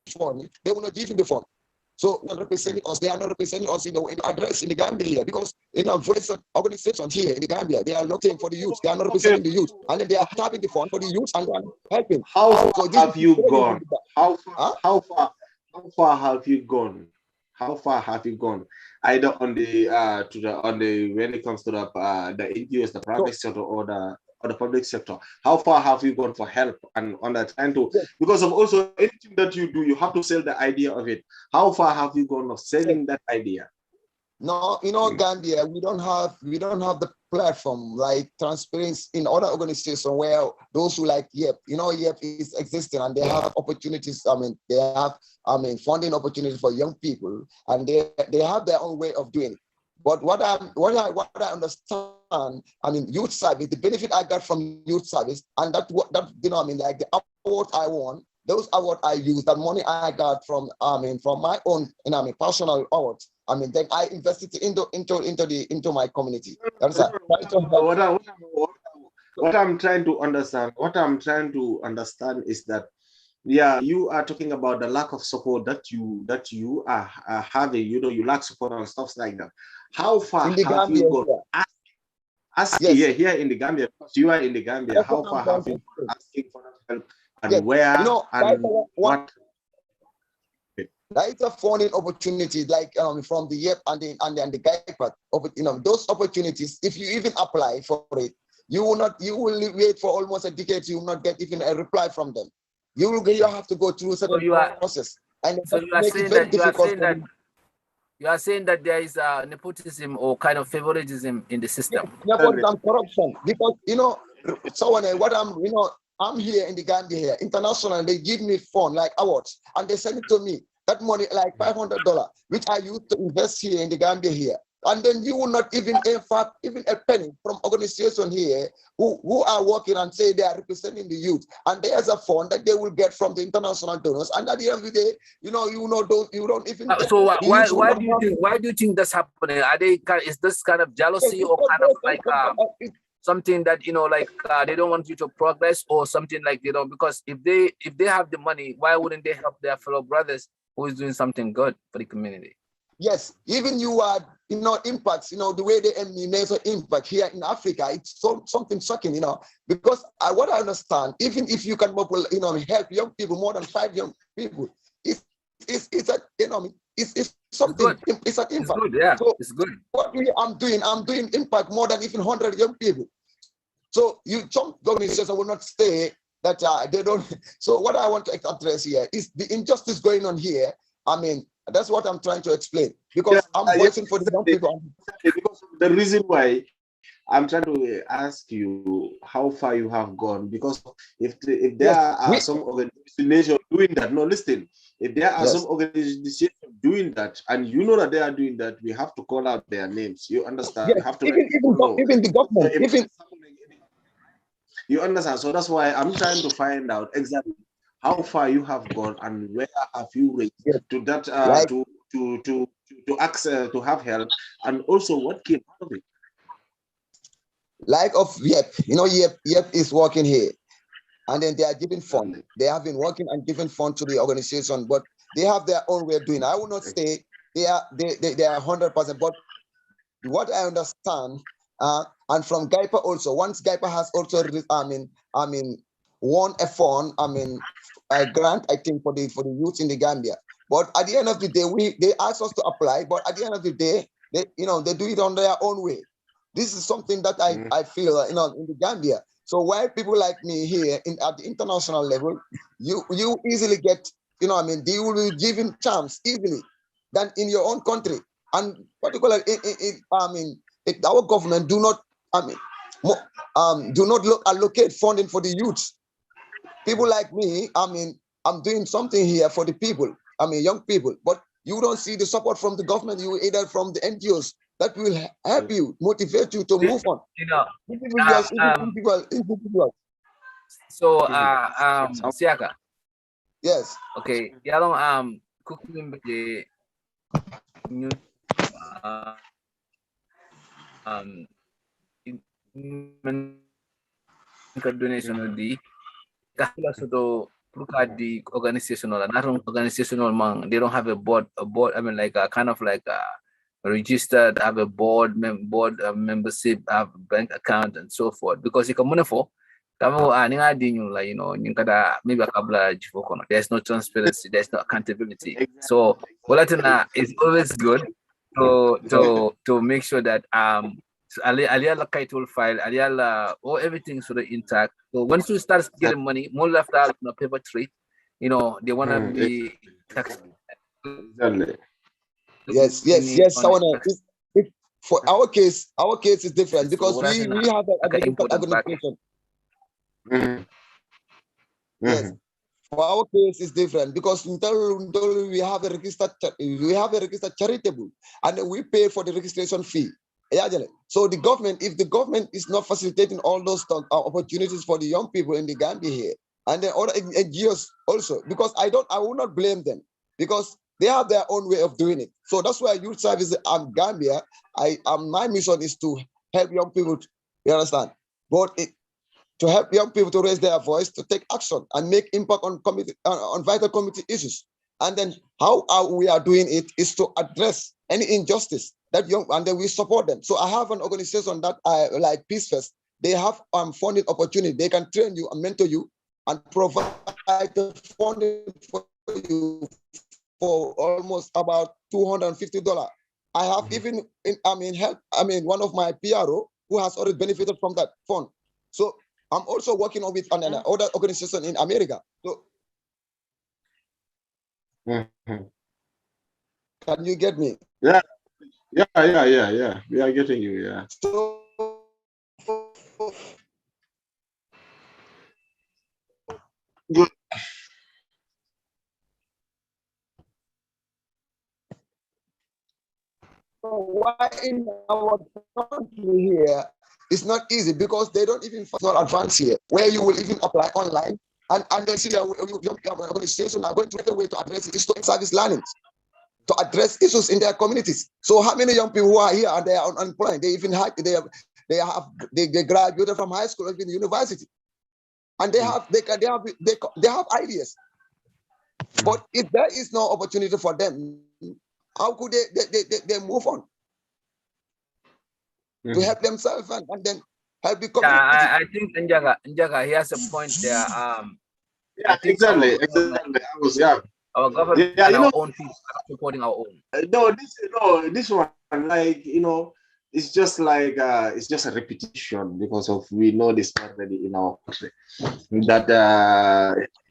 S5: fund, they will not give you the fund. So they are not representing us in the address in the Gambia here, because in our voice organizations here in the Gambia, they are looking for the youth. They are not representing the youth, and then they are tapping the fund for the youth and helping.
S1: How far have you gone? How far have you gone? How far have you gone? Either on the when it comes to the NGOs, the private sector, or the public sector. How far have you gone for help and on that trying to, because of also anything that you do, you have to sell the idea of it. How far have you gone of selling that idea?
S5: No, Gambia, we don't have the platform like transparency in other organizations where those who like YEP, YEP is existing and they have opportunities. They have funding opportunities for young people, and they have their own way of doing it. But what I understand, I mean, youth service, the benefit I got from youth service, and that you know, I mean, like the award I won, those award I used, that money I got from, I mean, from my own, you know, I mean, personal awards. I mean, then I invested into my community. That's
S1: what I'm trying to understand. What I'm trying to understand is that, yeah, you are talking about the lack of support that you are having. You know, you lack support and stuff like that. How far
S5: in the
S1: have
S5: Gambia,
S1: you gone? Asking,
S5: yes.
S1: yeah, here in the Gambia, because you are in the Gambia.
S5: That's
S1: How
S5: what
S1: far
S5: I'm
S1: have you
S5: saying.
S1: gone asking for that help, and
S5: Yes.
S1: where,
S5: You know,
S1: and what?
S5: That is a funding opportunity, like from the YEP and the GAIPA. You know, those opportunities, if you even apply for it, you will wait for almost a decade. You will not get even a reply from them. You have to go through certain process, and
S3: so you are saying that you are saying that there is nepotism or kind of favoritism in the system.
S5: Nepotism, corruption, because you know, what I'm here in the Gambia here, international. They give me fund like awards, and they send it to me. That money, like $500, which I used to invest here in the Gambia here. And then you will not even, in fact, even a penny from organization here who are working and say they are representing the youth. And there's a fund that they will get from the international donors. And at the end of the day, you don't even get.
S3: So why do you think that's happening? Are they, is this kind of jealousy or kind of like something that, you know, like they don't want you to progress or something like, you know, because if they have the money, why wouldn't they help their fellow brothers who is doing something good for the community?
S5: Yes, even you are, you know, impacts, you know, the way they measure impact here in Africa, it's something shocking, you know, because what I understand, even if you can, you know, help young people, more than 5 young people, it's a, you know, it's something, it's an impact.
S3: It's good, yeah,
S5: so
S3: it's good.
S5: What I'm doing impact more than even 100 young people. So some organizations will not say that they don't. So what I want to address here is the injustice going on here. I mean, that's what I'm trying to explain, because I'm voicing for the young people.
S1: Because the reason why I'm trying to ask you how far you have gone, because if there are some organizations doing that, no, listen, if there are some organizations doing that, and you know that they are doing that, we have to call out their names. You understand?
S5: Yes.
S1: We have to
S5: even the government,
S1: so you understand? So that's why I'm trying to find out exactly how far you have gone and where have you reached to that to access to have help, and also what came out of it.
S5: Like of YEP, you know, YEP is working here, and then they are giving fund. They have been working and giving fund to the organization, but they have their own way of doing it. I will not say they are 100%, but what I understand, and from GAIPA also, once GAIPA has also, won a fund, a grant, I think, for the youth in the Gambia. But at the end of the day, they ask us to apply, but at the end of the day, they do it on their own way. This is something that I feel, you know, in the Gambia. So why people like me here at the international level, you easily get, you know, you will be given chance easily than in your own country. And particularly, our government do not, allocate funding for the youth. People like me, I'm doing something here for the people, young people, but you don't see the support from the government, you either from the NGOs that will help you, motivate you to move on.
S3: You know,
S5: individuals.
S3: So, Siaka.
S5: Yes.
S3: Okay. Yalong cooking new donation di kahila soto the organizational not organizational man, they don't have a board, like a kind of like a registered, have a board membership, have bank account and so forth, because you can money for like, you know, maybe a couple of there's no transparency, there's no accountability. So Walatina is always good to make sure that aliala kaitul file, aliala everything sort of intact. So once you start getting money, more left out on a paper trade, you know, they want to be taxed.
S5: Yes. For our case is different, because we have a different organization. Yes.
S2: For our case is different because until we have a registered charitable, and we pay for the registration fee. So the government, if the government is not facilitating all those opportunities for the young people in the Gambia here, and then other NGOs also, because I will not blame them because they have their own way of doing it. So that's why Youth Service Gambia, my mission is to help young people. You understand? But to help young people to raise their voice, to take action and make impact on vital community issues. And then how we are doing it is to address any injustice that and then we support them. So I have an organization that like Peace Fest. They have funding opportunity. They can train you and mentor you and provide the funding for you for almost about $250. I have even one of my PRO who has already benefited from that fund. So I'm also working with another organization in America. So, can you get me?
S1: Yeah. We are getting you. Yeah.
S2: So,
S1: good.
S2: Why in our country here it's not easy because they don't even not advance here, where you will even apply online and then see your organization are going to get a way to address it is to service learning, to address issues in their communities. So how many young people who are here and they are unemployed? They even they graduated from high school or even university, and they have ideas. But if there is no opportunity for them, how could they move on to help themselves and then help the community?
S3: Yeah, I think Njaga, he has a point there.
S1: Yeah, exactly.
S3: Our government and our own people are supporting our own.
S1: This one, like, it's just like it's just a repetition because of we know this already in our country that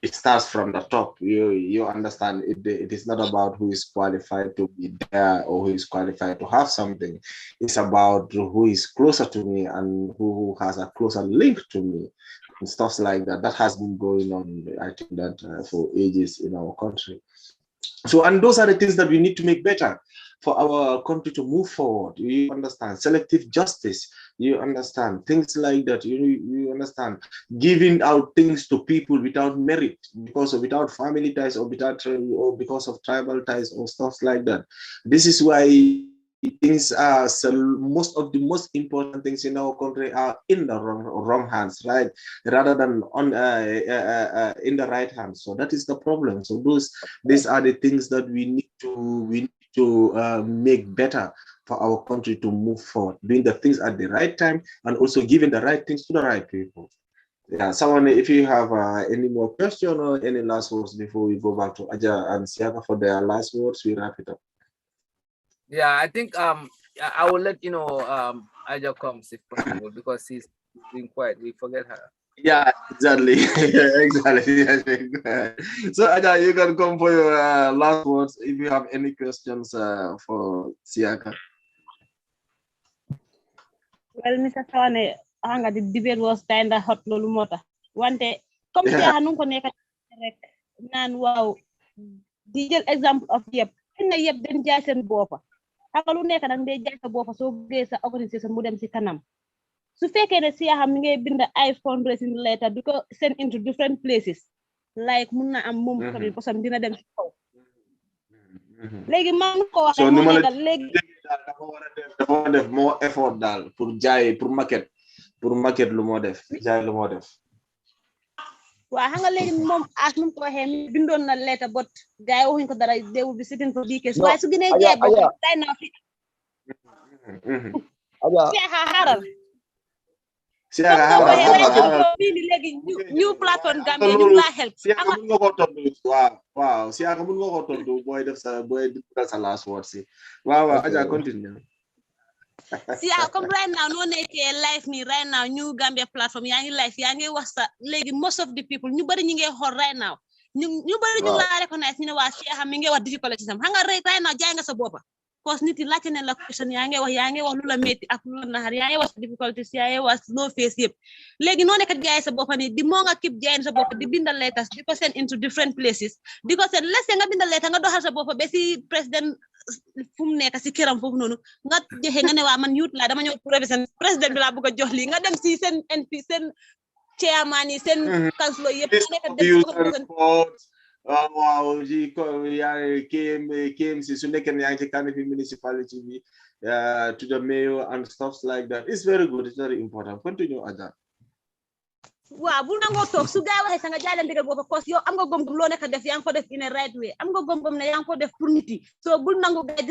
S1: it starts from the top. You understand it is not about who is qualified to be there or who is qualified to have something. It's about who is closer to me and who has a closer link to me and stuff like that. That has been going on, I think, that for ages in our country. So, and those are the things that we need to make better for our country to move forward. You understand selective justice. You understand things like that. You understand giving out things to people without merit, without family ties or because of tribal ties or stuff like that. This is why things are most of the most important things in our country are in the wrong hands, right, rather than on in the right hands. So that is the problem. So these are the things that we need to make better for our country to move forward, doing the things at the right time and also giving the right things to the right people. Yeah, someone, if you have any more question or any last words before we go back to Aja and Siaka for their last words, we wrap it up.
S3: Yeah, I think I will let Aja comes if possible because he's being quiet. We forget her.
S1: Yeah, exactly. Exactly. So Aja, you can come for your last words if you have any questions for Siaka.
S4: Well, Mr. Sawane, the debate was kind of hot lolu mota. Wante comme Siaka nu ko nekk rek naan waaw di jël exemple of yëpp na yëpp den jaay seen boppa xam lu nekk nag day jaay sa boppa soo bëggee sa organisation mu dem si kanam su fekkee ne Siaka mi ngay bind ay fundraising letter di ko send into different places like mun na am moom tamit bosam dina dem si kaw léegi man ko wax moo nekk léegi
S1: dafa war a def more effort daal pour jaay pour market lu moo def jaay lu moo def
S4: waaw xam nga léegi moom as nu ko waxee mi bindoon na letter but gars yi waxuñ ko dara they will be sitting for weekends waaye su gënee jaay boppam tay naa fi Siaka léegi new platform Gambia ñu la help
S1: Siaka mun nga ko tontu waaw Siaka mun nga ko tontu booy def sa last word si waaw Aja continue.
S4: Siaka comme right now noo nekkee live nii right now ñu Gambia platform yaa ngi live yaa ngi wax sa léegi most of the people ñu bari ñu ngi xool right now ñu bari ñu la recognize ñu ne waa Siaka mi ngi wax difficulté sam xam nga right now jaay nga sa boppa cause nit yi laajte nañ la question yaa ngi wax lu la metti ak lu la naxar yaa ngi wax difficulties yaa ngi wax no face yëpp léegi noo nekk jaay sa bopp ni di moo nga keep jaay sa bopp di bindal letters di ko send into different places di ko send lesse nga bindal letter nga doxal sa bopp ba si président fu mu nekk si këram foofu noonu nga joxe nga ne waa man youth laa dama ñëw pour represent président bi laa bëgg a jox lii nga dem si seen NP seen chairman yi seen councilor yëpp nga nekk dem
S1: waaw ji ko yaa KMC su nekkee yaa ngi ci Kanifing municipality bi to the mayor and stuff like that. It's very good. It's very important. Continue, Adja.
S4: waaw bul nangoo toog su gaa waxee sa nga jaay leen dëggal boobu cause yow am nga gom-gom loo nekk def yaa ngi ko def in a right way am nga gom-gom ne yaa ngi ko def pour nit yi so bul nangu gaa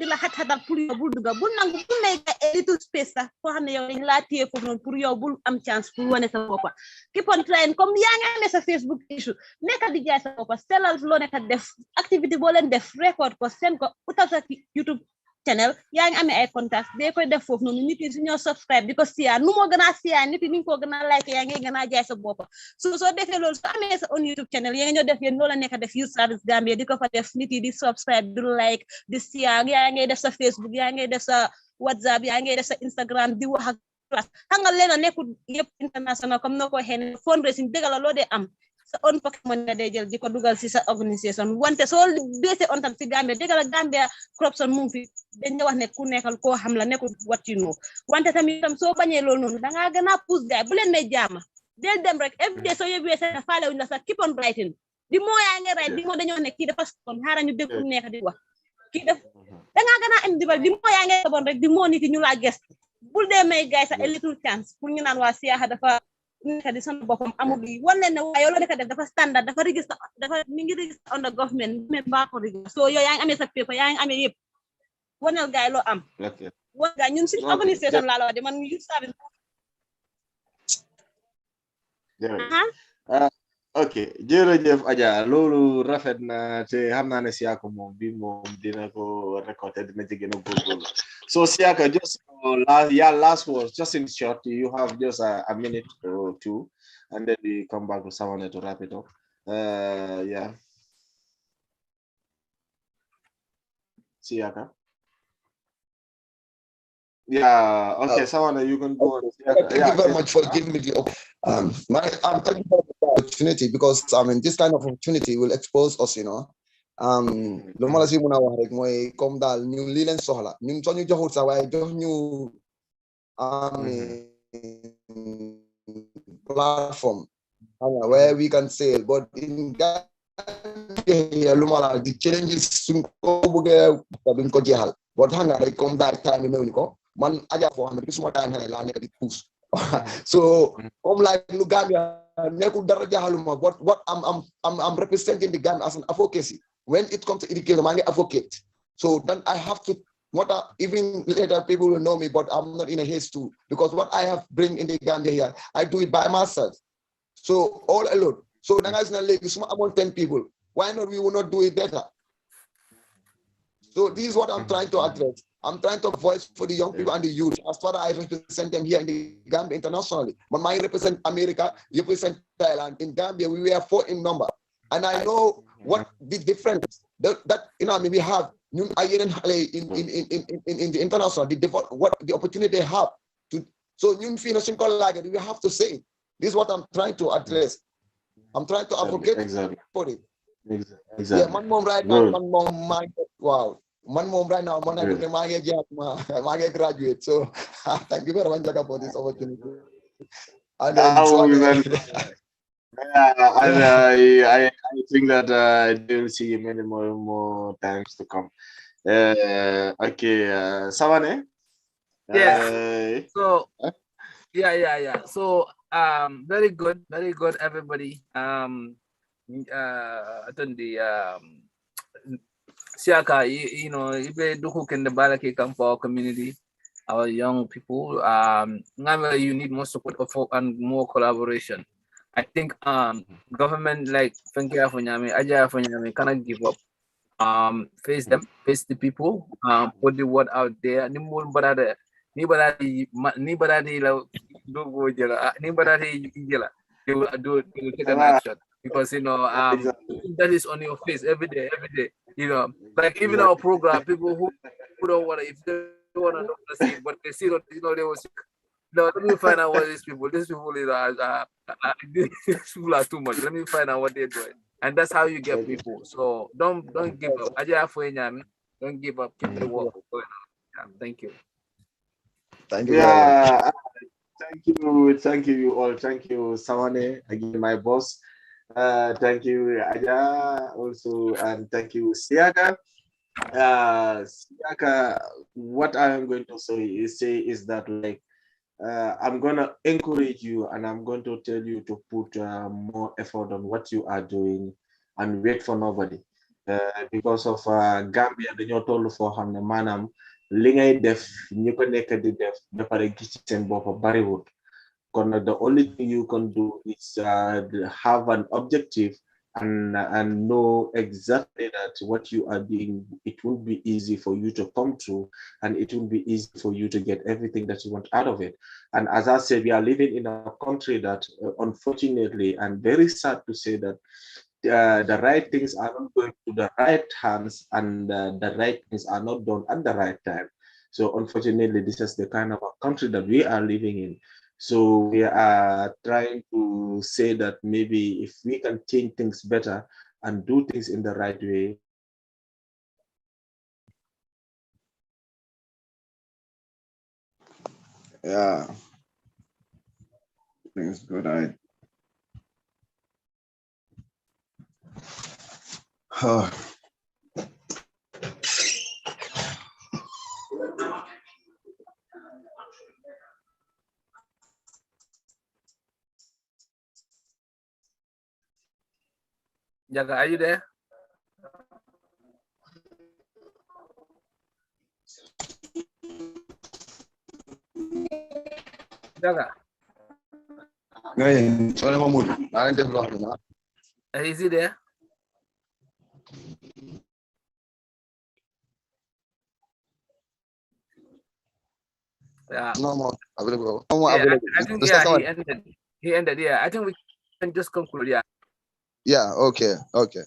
S4: di la xat-xatal pour yow bul dugga bul nangu bul may gaa a little space sax foo xam ne yow dañ laa téye foofu noonu pour yow bul am chance pour wane sa boppa keep on trying comme yaa ngi amee sa Facebook issue nekka di jaay sa boppa selal loo nekk def activité boo leen def record ko seen ko utal sa YouTube channel yaa ngi amee ay contacts dee koy def foofu noonu nit yi su ñoo subscribe di ko siyaa nu moo gën a siyaa nit yi ni nga ko gën a like yaa ngi gën a jaay sa bopp soo defee loolu soo amee sa on YouTube channel yaa ngi ñoo def yéen loo la nekk def Youth Service Gambia di ko fa def nit yi di subscribe di like di siyaa yaa ngi def sa Facebook yaa ngi def sa WhatsApp yaa ngi def sa Instagram di wax ak classe xam nga leen a nekkul yëpp international comme noo ko waxee ne fundraising dëgg la loo dee am sa own pocket money day jël di ko dugal si sa organisation wante soo beesee on tam si Gambia dëgg la Gambia corruption mu ngi fi dañ la wax ne ku nekkal koo xam la nekkul what you know wante tamit tam soo bañee loolu noonu dangaa gën a pousse gaay bu leen may jaama del dem rek every day soo yóbbee sa faale wuñ la sax keep on writing di moo yaa ngi write di moo dañoo ne kii dafa son xaaral ñu dégg ku nekk di wax kii def dangaa gën a am dibal di moo yaa ngi sabon rek di moo nit yi ñu laa gest bul dee may gaay sax a little chance pour ñu naan waa siyaaxa dafa nekk di sama boppam amul bi wan leen ne waa yow loo nekk def dafa standard dafa register dafa mi ngi register under government baa ko register so yow yaa ngi amee sa paper yaa ngi amee yëpp waneel gaay loo am wan gaay ñun suñu organisation laa la wax de man Youth Service
S1: ok jërëjëf Adja loolu rafet na te xam naa ne Siaka moom bi moom dina ko récolter dina ci gën a góorgóorlu so Siaka just last words just in short you have just a minute or two and then we come back to Sawane to wrap it up yeah Siaka yeah okay Sawane you can go on.
S2: Thank you very much for giving me the I'm thank you for the opportunity because this kind of opportunity will expose us, you know. Lo ma la si mën a wax rek mooy comme daal ñun lii leen soxla ñun soo ñu joxul sax waaye jox ñu platform where we can sell but in Gambia lu ma la di challenges suñ ko bëggee duñ ko jeexal but xam nga rek comme daal time bi ko man Adja foo xam ne suma time xane laa nekk di pousse so comme like lu Gambia nekkul dara jaxaluma what I'm representing the Gambia as an advocacy when it comes to education I'm an advocate so then I have to even later people will know me but I'm not in a haste to because what I have bring in the Gambia here I do it by myself so all alone so then as suma among 10 people why not we will not do it better so this is what I'm trying to address. I'm trying to voice for the young people and the youth. As far as I represent them here in the Gambia internationally. But I represent America, you represent Thailand. In Gambia, we were 4 in number. And I know what the difference that you know, I mean, we have in the international, what the opportunity they have to. So we have to say, this is what I'm trying to address. I'm trying to advocate for it.
S1: Exactly.
S2: Yeah, man mom right now, man mom mind. Wow. Man mom right now, man I graduate. So thank you very much for this opportunity. And
S1: I think that they will see many more times to come. Okay, Sawane.
S3: Yes. So yeah. So very good, everybody. Siaka, you know, who can the Balaki come for our community, our young people. You need more support and more collaboration. I think government like Fenkia Fonyame, Aja Fonyame cannot give up. Face the people, put the word out there. They will take an action because you know that is on your face every day. You know, like even our program, people who people don't want to, if they want to see it, but they see it, you know, they will see. No, let me find out what these people, these people are too much. Let me find out what they're doing. And that's how you get people. So don't give up. Don't give up. Keep the work going on. Thank you.
S2: Thank you very much.
S1: Thank you all. Thank you, Sawane, again, my boss. Thank you, Aja, also, and thank you, Siaka. Siaka, what I am going to say is that, like, I'm gonna encourage you, and I'm going to tell you to put more effort on what you are doing, and wait for nobody. Because of Gambia, dañoo toll foo xam ne maanaam li ngay def ñi ko nekk di def ba pare gis ci seen bopp bariwul. Kon the only thing you can do is have an objective and know exactly that what you are doing, it will be easy for you to come through, and it will be easy for you to get everything that you want out of it. And as I said, we are living in a country that, unfortunately, and very sad to say that, the right things are not going to the right hands, and the right things are not done at the right time. So unfortunately, this is the kind of a country that we are living in. So we are trying to say that maybe if we can change things better and do things in the right way.
S2: Yeah. Things good.
S3: Jaga, are you there? Jaga. Is he there? Yeah.
S2: No more available.
S3: Yeah, I think he ended. Yeah, I think we can just conclude. Yeah.
S2: Yeah. Okay. Okay.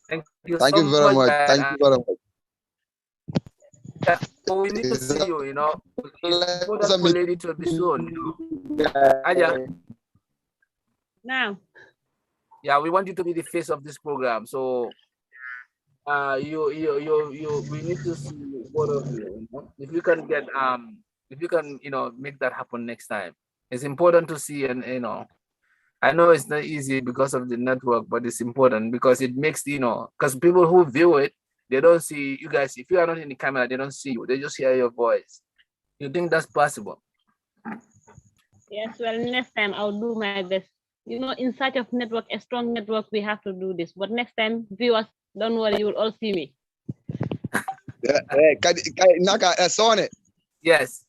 S3: Thank you.
S2: Thank you very much. Thank you very much.
S3: Yeah, so we need to see you. You know, it's important for lady to be soon. You know, Aja.
S4: Now.
S3: Yeah, we want you to be the face of this program. So, we need to see both of you. You know? If you can get if you can, you know, make that happen next time. It's important to see, and you know, I know it's not easy because of the network, but it's important because it makes, you know, because people who view it, they don't see you guys. If you are not in the camera, they don't see you. They just hear your voice. You think that's possible?
S4: Yes, well, next time I'll do my best. You know, in such a network, a strong network, we have to do this. But next time, viewers, don't worry, you will all see me.
S3: Yes.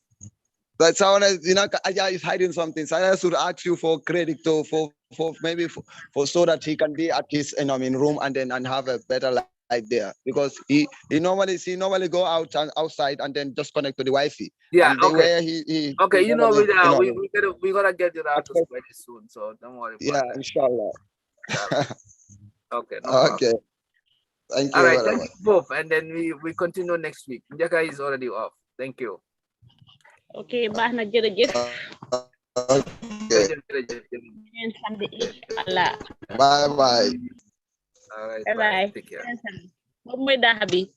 S2: But someone Aja is hiding something. So I should ask you for credit for maybe for so that he can be at his room and have a better life there, because he normally go outside and then just connect to the Wi-Fi.
S3: Yeah.
S2: And
S3: Okay.
S2: Where he
S3: okay. You know, we
S2: gotta
S3: get it out very soon. So don't worry.
S2: Yeah.
S3: About that.
S2: Inshallah.
S3: Okay. No
S2: Okay. Thank you.
S3: All right. Thank you both, and then we continue next week. Njaka is already off. Thank you.
S4: Okay, bye na jërëjëf.
S2: Okay. Bye bye.
S3: All right.
S4: Bye bye.
S3: Take care.
S4: Moom mooy daaxa bi.